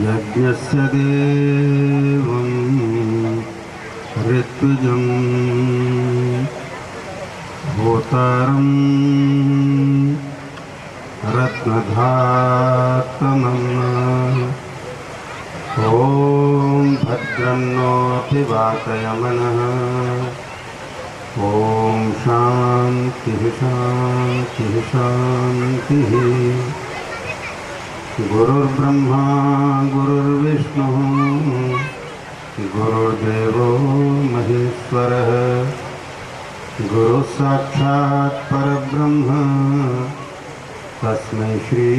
यज्ञस्य देवं ऋत्विजं होतारं रत्नधातमम् ॐ भद्रं नोऽभिवातयमनः ॐ शान्तिः शान्तिः शान्तिः। गुरुर्ब्रह्मा गुरुर्विष्णुः गुरुर्देवो महेश्वरः गुरुः साक्षात् परब्रह्म तस्मै श्री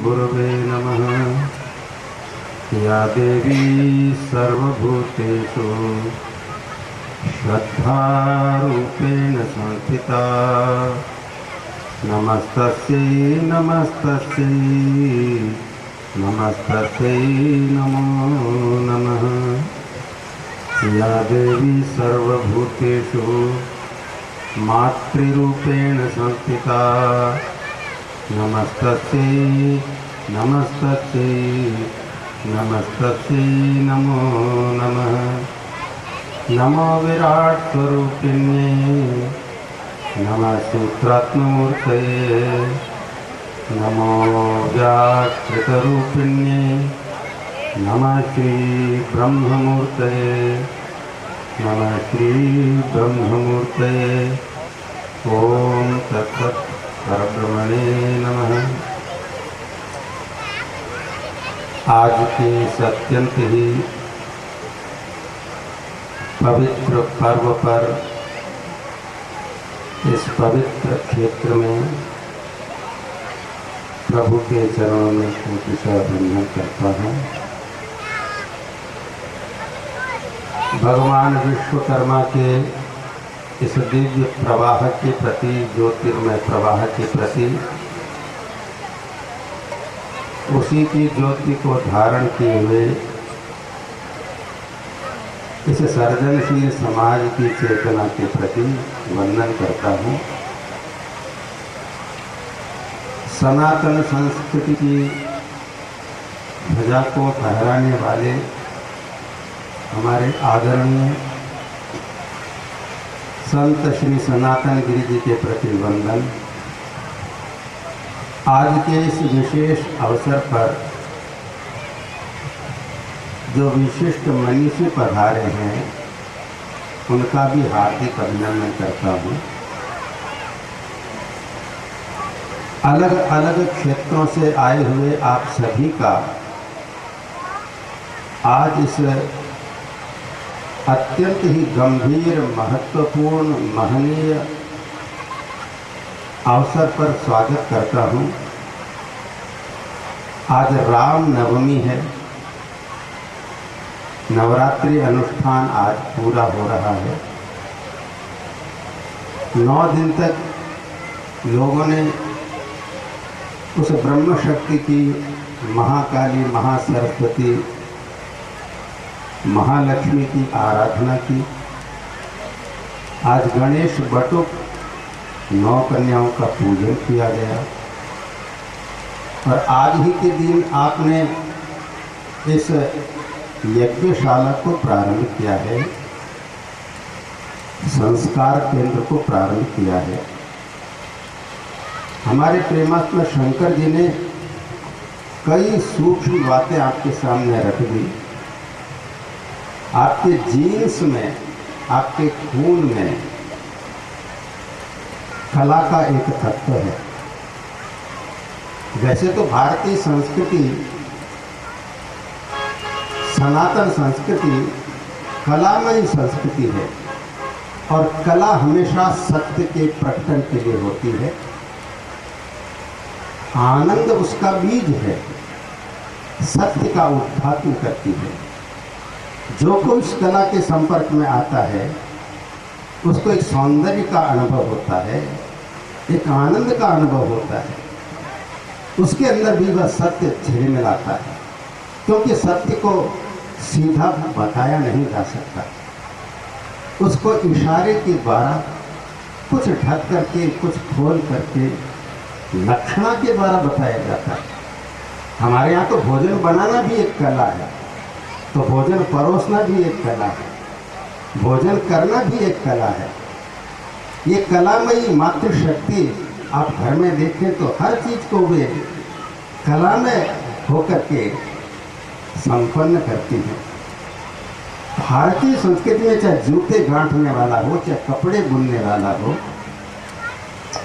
गुरवे नमः। या देवी सर्वभूतेषु श्रद्धारूपेण संस्थिता नमस्तस्यै नमस्तस्यै नमस्तस्यै नमो नमः। या देवी सर्वभूतेषु मातृरूपेण संस्थिता नमस्तस्यै नमस्तस्यै नमस्तस्यै नमो नमः। नमो विराट स्वरूपिण्ये नमः सूत्रात्ममूर्तये नमो व्याकृतरूपिण्ये नमः श्री ब्रह्ममूर्तये नमः श्री ब्रह्ममूर्तये। ओम तत्सत् परब्रह्मणे नमः। आज के इस अत्यंत ही पवित्र पर्व पर इस पवित्र क्षेत्र में प्रभु के चरणों में कोटिशः वंदन करता हूँ। भगवान विश्वकर्मा के इस दिव्य प्रवाह के प्रति, ज्योतिर्मय प्रवाह के प्रति, उसी की ज्योति को धारण किए हुए इस सर्जनशील समाज की चेतना के प्रति वंदन करता हूँ। सनातन संस्कृति की ध्वजा को फहराने वाले हमारे आदरणीय संत श्री सनातन गिरि जी के प्रति वंदन। आज के इस विशेष अवसर पर जो विशिष्ट मनीषी पधारे हैं उनका भी हार्दिक अभिनंदन करता हूँ। अलग अलग क्षेत्रों से आए हुए आप सभी का आज इस अत्यंत ही गंभीर, महत्वपूर्ण, महनीय अवसर पर स्वागत करता हूँ। आज राम नवमी है। नवरात्रि अनुष्ठान आज पूरा हो रहा है। 9 दिन तक लोगों ने उस ब्रह्म शक्ति की, महाकाली, महासरस्वती, महालक्ष्मी की आराधना की। आज गणेश बटुक 9 कन्याओं का पूजन किया गया और आज ही के दिन आपने इस यज्ञशाला को प्रारंभ किया है, संस्कार केंद्र को प्रारंभ किया है। हमारे प्रेमात्मा शंकर जी ने कई सूक्ष्म बातें आपके सामने रख दी। आपके जीन्स में, आपके खून में कला का एक तत्व है। वैसे तो भारतीय संस्कृति, सनातन संस्कृति कलामयी संस्कृति है और कला हमेशा सत्य के प्रकटन के लिए होती है। आनंद उसका बीज है, सत्य का उद्घाटन करती है। जो कोई इस कला के संपर्क में आता है उसको एक सौंदर्य का अनुभव होता है, एक आनंद का अनुभव होता है। उसके अंदर भी वह सत्य झिलमिलाता है, क्योंकि सत्य को सीधा बताया नहीं जा सकता। उसको इशारे के द्वारा, कुछ ढक करके, कुछ खोल करके, लक्षणा के द्वारा बताया जाता है। हमारे यहाँ तो भोजन बनाना भी एक कला है, तो भोजन परोसना भी एक कला है, भोजन करना भी एक कला है। ये कलामयी मातृशक्ति आप घर में देखें तो हर चीज को वे कला में होकर के संपन्न करती हैं। भारतीय संस्कृति में चाहे जूते गांठने वाला हो, चाहे कपड़े बुनने वाला हो,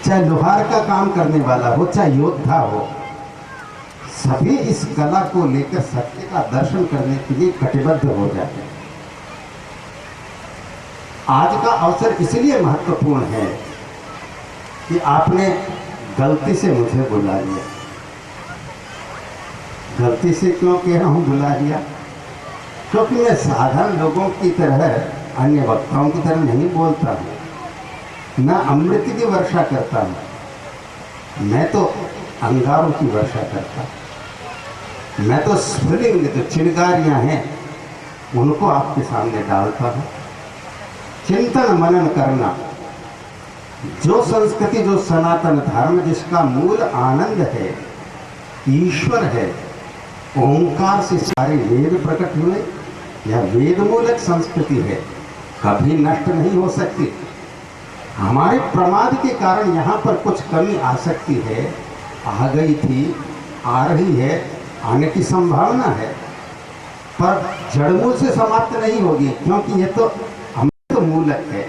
चाहे लोहार का काम करने वाला हो, चाहे योद्धा हो, सभी इस कला को लेकर सत्य का दर्शन करने के लिए कटिबद्ध हो जाते हैं। आज का अवसर इसलिए महत्वपूर्ण है कि आपने गलती से मुझे बुला लिया। गलती से क्यों कह रहा हूँ बुला लिया? क्योंकि मैं साधारण लोगों की तरह, अन्य वक्ताओं की तरह नहीं बोलता हूँ, न अमृत की वर्षा करता हूँ। मैं तो अंगारों की वर्षा करता हूँ। मैं तो स्फुलिंग, जो चिंगारियाँ हैं, उनको आपके सामने डालता हूँ। चिंतन मनन करना, जो संस्कृति, जो सनातन धर्म, जिसका मूल आनंद है, ईश्वर है, ओंकार से सारे वेद प्रकट हुए, यह वेद मूलक संस्कृति है, कभी नष्ट नहीं हो सकती। हमारे प्रमाद के कारण यहाँ पर कुछ कमी आ सकती है, आ गई थी, आ रही है, आने की संभावना है, पर जड़मूल से समाप्त नहीं होगी, क्योंकि ये तो मूलक है।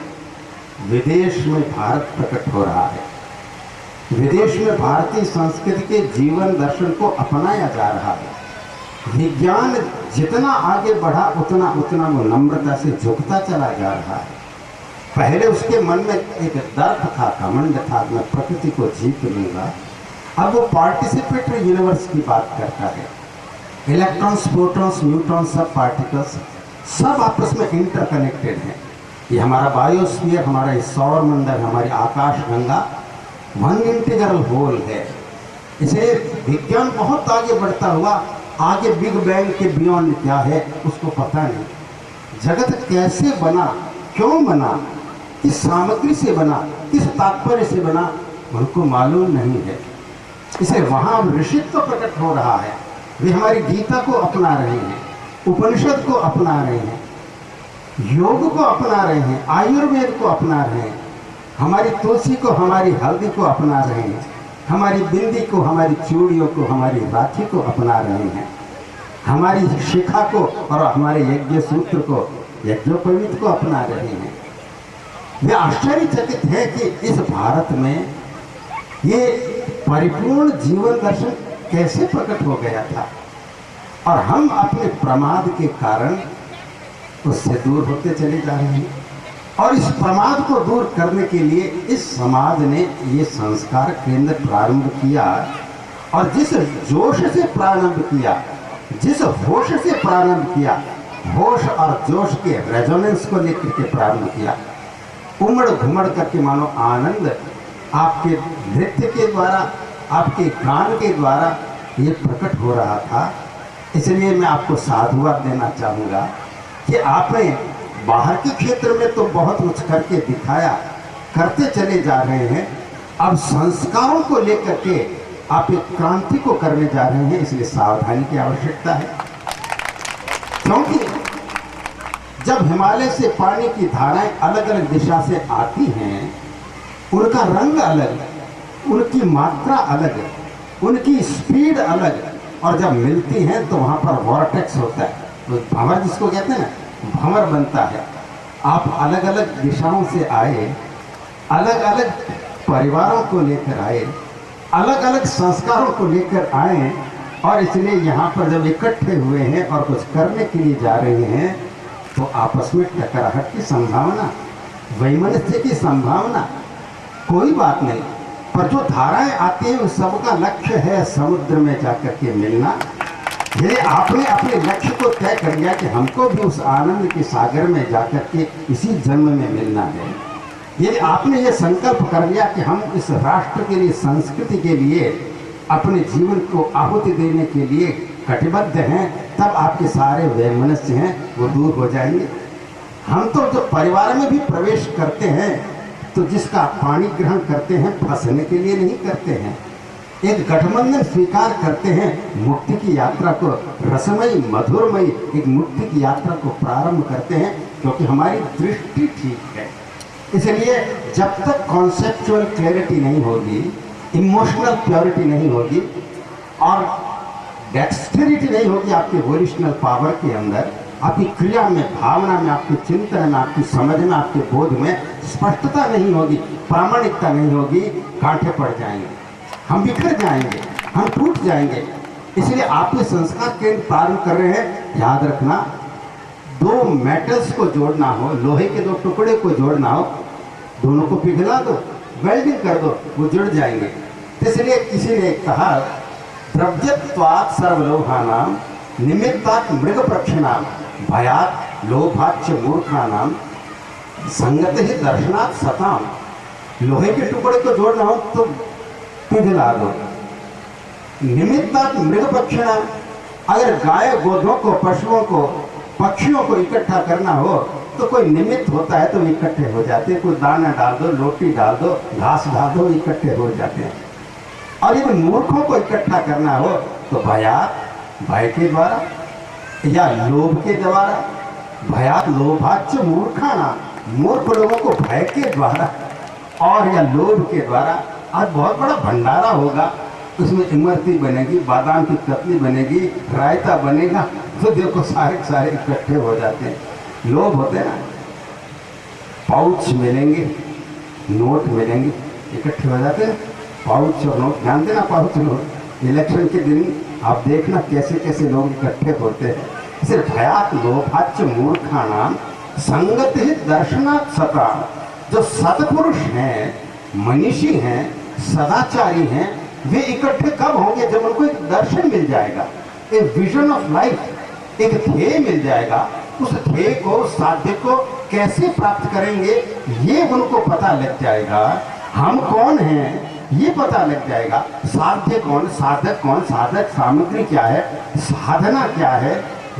विदेश में भारत प्रकट हो रहा है। विदेश में भारतीय संस्कृति के जीवन दर्शन को अपनाया जा रहा है। विज्ञान जितना आगे बढ़ा उतना उतना वो नम्रता से झुकता चला जा रहा है। पहले उसके मन में एक दर्प था, घमंड था, मैं प्रकृति को जीत लूंगा। अब वो पार्टिसिपेटरी यूनिवर्स की बात करता है। इलेक्ट्रॉन्स, प्रोटॉन्स, न्यूट्रॉन्स, सब पार्टिकल्स सब आपस में इंटरकनेक्टेड हैं। ये हमारा बायोस्फीयर, हमारा ये सौर मंडल, हमारी आकाश गंगा वन इंटीग्रल होल है। इसे विज्ञान बहुत आगे बढ़ता हुआ, आगे बिग बैंग के बियॉन्ड क्या है उसको पता नहीं। जगत कैसे बना, क्यों बना, किस सामग्री से बना, किस तात्पर्य से बना, उनको मालूम नहीं है। इसे वहाँ ऋषित्व प्रकट हो रहा है। वे हमारी गीता को अपना रहे हैं, उपनिषद को अपना रहे हैं, योग को अपना रहे हैं, आयुर्वेद को अपना रहे हैं, हमारी तुलसी को, हमारी हल्दी को अपना रहे हैं, हमारी बिंदी को, हमारी चूड़ियों को, हमारी राखी को अपना रहे हैं, हमारी शिखा को और हमारे यज्ञ सूत्र को, यज्ञोपवीत को अपना रहे हैं। वे आश्चर्यचकित है कि इस भारत में ये परिपूर्ण जीवन दर्शन कैसे प्रकट हो गया था, और हम अपने प्रमाद के कारण उससे दूर होते चले जा रहे हैं। और इस प्रमाद को दूर करने के लिए इस समाज ने ये संस्कार केंद्र प्रारंभ किया, और जिस जोश से प्रारंभ किया, जिस होश से प्रारंभ किया, होश और जोश के रेजोनेंस को लेकर के प्रारंभ किया, उमड़ घुमड़ करके मानो आनंद आपके नृत्य के द्वारा, आपके गान के द्वारा ये प्रकट हो रहा था। इसलिए मैं आपको साधुवाद देना चाहूँगा कि आपने बाहर के क्षेत्र में तो बहुत कुछ करके दिखाया, करते चले जा रहे हैं, अब संस्कारों को लेकर के आप एक क्रांति को करने जा रहे हैं, इसलिए सावधानी की आवश्यकता है। क्योंकि जब हिमालय से पानी की धाराएं अलग अलग दिशा से आती हैं, उनका रंग अलग, उनकी मात्रा अलग, उनकी स्पीड अलग, और जब मिलती हैं तो वहाँ पर वॉर्टेक्स होता है, तो भंवर जिसको कहते हैं ना, भंवर बनता है। आप अलग अलग दिशाओं से आए, अलग अलग परिवारों को लेकर आए, अलग अलग संस्कारों को लेकर आए, और इसलिए यहाँ पर जब इकट्ठे हुए हैं और कुछ करने के लिए जा रहे हैं, तो आपस में टकराहट की संभावना, वैमनस्य की संभावना, कोई बात नहीं, पर जो धाराएं आती हैं उस सबका लक्ष्य है समुद्र में जाकर के मिलना। यदि आपने अपने लक्ष्य को तय कर लिया कि हमको भी उस आनंद के सागर में जाकर के इसी जन्म में मिलना है, यदि आपने ये संकल्प कर लिया कि हम इस राष्ट्र के लिए, संस्कृति के लिए अपने जीवन को आहुति देने के लिए कटिबद्ध हैं, तब आपके सारे वैमनस्य हैं वो दूर हो जाएंगे। हम तो जो परिवार में भी प्रवेश करते हैं तो जिसका पानी ग्रहण करते हैं फंसने के लिए नहीं करते हैं, एक गठबंधन स्वीकार करते हैं, मुक्ति की यात्रा को रसमयी मधुरमयी एक मुक्ति की यात्रा को प्रारंभ करते हैं, क्योंकि हमारी दृष्टि ठीक है। इसलिए जब तक कॉन्सेप्चुअल क्लैरिटी नहीं होगी, इमोशनल प्योरिटी नहीं होगी, और डेक्सटेरिटी नहीं होगी आपके वोल्यूशनल पावर के अंदर, आपकी क्रिया में, भावना में, आपके चिंतन में, आपकी समझ में, आपके बोध में स्पष्टता नहीं होगी, प्रामाणिकता नहीं होगी, कांटे पड़ जाएंगे, हम बिखर जाएंगे, हम टूट जाएंगे। इसलिए आप ये संस्कार केंद्र प्रारंभ कर रहे हैं। याद रखना, दो मेटल्स को जोड़ना हो, लोहे के दो टुकड़े को जोड़ना हो, दोनों को पिघला दो, वेल्डिंग कर दो, वो जुड़ जाएंगे। इसलिए किसी ने कहा, द्रव्यत्वात् सर्वलोहानां निमित्तात् मृगप्रक्षिणां भयात् लोभाच्च मूर्खानां संगत ही दर्शनात् सताम। लोहे के टुकड़े को जोड़ना हो तो पिघला दो, निमित्तात् मृगप्रक्षिणां, अगर गाय गोधों को, पशुओं को, पक्षियों को इकट्ठा करना हो तो कोई निमित्त होता है तो इकट्ठे हो जाते हैं, कोई दाना डाल दो, रोटी डाल दो, घास डाल दो, इकट्ठे हो जाते हैं। और यदि मूर्खों को इकट्ठा करना हो तो भय के द्वारा या लोभ के द्वारा, भयात लोभाच्च मूर्खाणां, मूर्ख लोगों को भय के द्वारा और या लोभ के द्वारा। आज बहुत बड़ा भंडारा होगा, उसमें इमरती बनेगी, बादाम की कतली बनेगी, रायता बनेगा, तो देखो सारे इकट्ठे हो जाते हैं। लोभ होते हैं ना, पाउच मिलेंगे, नोट मिलेंगे, इकट्ठे हो जाते हैं, पाउच और नोट, ध्यान देना, पाउच नोट। इलेक्शन के दिन आप देखना कैसे कैसे लोग इकट्ठे होते हैं। सिर्फ भयात लोभाच्च मूर्खाणां संगत ही दर्शनात् सताम। जो सत्पुरुष हैं, मनीषी हैं, सदाचारी हैं, वे इकट्ठे कब होंगे? जब उनको एक दर्शन मिल जाएगा, एक विजन ऑफ लाइफ, एक ध्येय मिल जाएगा। उस ध्येय को, साध्य को कैसे प्राप्त करेंगे ये उनको पता लग जाएगा। हम कौन हैं ये पता लग जाएगा। साध्य कौन, साधक कौन, साधक सामग्री क्या है, साधना क्या है,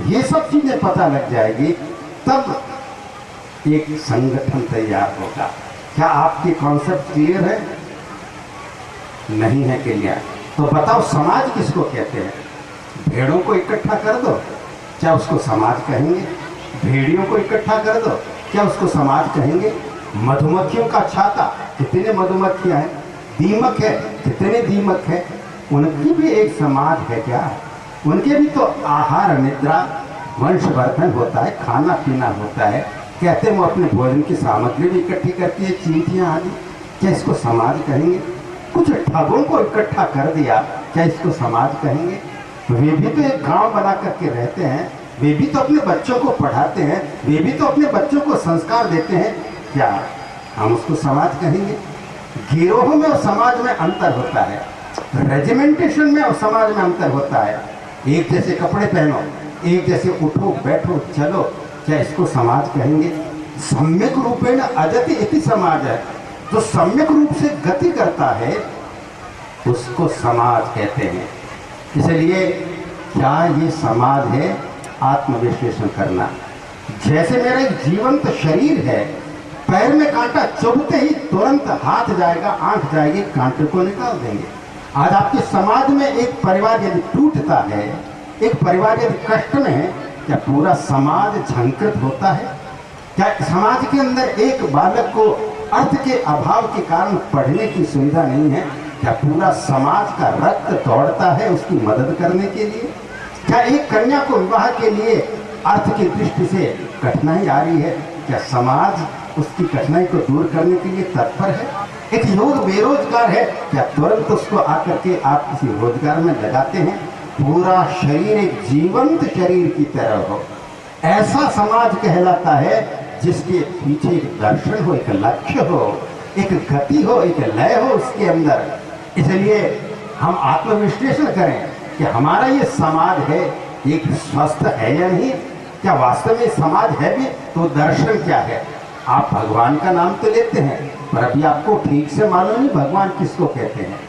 ये सब चीजें पता लग जाएगी। तब एक संगठन तैयार होगा। क्या आपकी कॉन्सेप्ट क्लियर है? नहीं है क्लियर तो बताओ समाज किसको कहते हैं? भेड़ों को इकट्ठा कर दो, क्या उसको समाज कहेंगे? भेड़ियों को इकट्ठा कर दो, क्या उसको समाज कहेंगे? मधुमक्खियों का छाता, कितने मधुमक्खियां हैं, दीमक है, कितने दीमक है, उनकी भी एक समाज है क्या? उनके भी तो आहार निद्रा वंशवर्धन होता है, खाना पीना होता है। कहते हैं वो अपने भोजन की सामग्री भी इकट्ठी करती है, चींटियां आदि, क्या इसको समाज कहेंगे? कुछ ठगों को इकट्ठा कर दिया, क्या इसको समाज कहेंगे? वे भी तो एक गांव बना करके रहते हैं, वे भी तो अपने बच्चों को पढ़ाते हैं, वे भी तो अपने बच्चों को संस्कार देते हैं, क्या हम उसको समाज कहेंगे? गिरोह में और समाज में अंतर होता है, रेजिमेंटेशन में और समाज में अंतर होता है। एक जैसे कपड़े पहनो, एक जैसे उठो बैठो चलो, क्या इसको समाज कहेंगे? सम्यक रूपेण अजति इति समाज है। जो सम्यक रूप से गति करता है उसको समाज कहते हैं। इसलिए क्या ये समाज है? आत्मविश्लेषण करना। जैसे मेरा एक जीवंत शरीर है, पैर में कांटा चुभते ही तुरंत हाथ जाएगा, आंख जाएगी, कांटे को निकाल देंगे। आज आपके समाज में एक परिवार यदि टूटता है, एक परिवार यदि कष्ट में है, क्या पूरा समाज झंकृत होता है? क्या समाज के अंदर एक बालक को अर्थ के अभाव के कारण पढ़ने की सुविधा नहीं है, क्या पूरा समाज का रक्त दौड़ता है उसकी मदद करने के लिए? क्या एक कन्या को विवाह के लिए अर्थ की दृष्टि से कठिनाई आ रही है, क्या समाज उसकी कठिनाई को दूर करने के लिए तत्पर है? एक युवक बेरोजगार है, क्या तुरंत उसको आकर के आप किसी रोजगार में लगाते हैं? पूरा शरीर एक जीवंत शरीर की तरह हो, ऐसा समाज कहलाता है जिसके पीछे एक दर्शन हो, एक लक्ष्य हो, एक गति हो, एक लय हो उसके अंदर। इसलिए हम आत्मविश्लेषण करें कि हमारा ये समाज है एक स्वस्थ है या नहीं, क्या वास्तव में समाज है भी? तो दर्शन क्या है? आप भगवान का नाम तो लेते हैं, पर अभी आपको ठीक से मालूम नहीं भगवान किसको कहते हैं।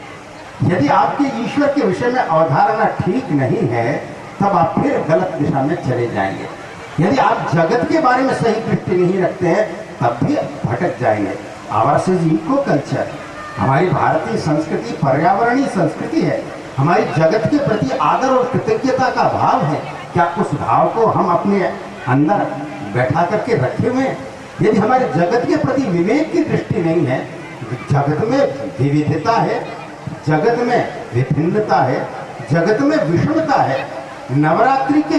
यदि आपके ईश्वर के विषय में अवधारणा ठीक नहीं है, तब आप फिर गलत दिशा में चले जाएंगे। यदि आप जगत के बारे में सही दृष्टि नहीं रखते हैं, तब भी भटक जाएंगे। आवर इको कल्चर, हमारी भारतीय संस्कृति पर्यावरणीय संस्कृति है। हमारी जगत के प्रति आदर और कृतज्ञता का भाव है। क्या उस भाव को हम अपने अंदर बैठा करके रखे हुए हैं? यदि हमारे जगत के प्रति विवेक की दृष्टि नहीं है, जगत में विविधता है, जगत में विभिन्नता है, जगत में विषमता है। नवरात्रि के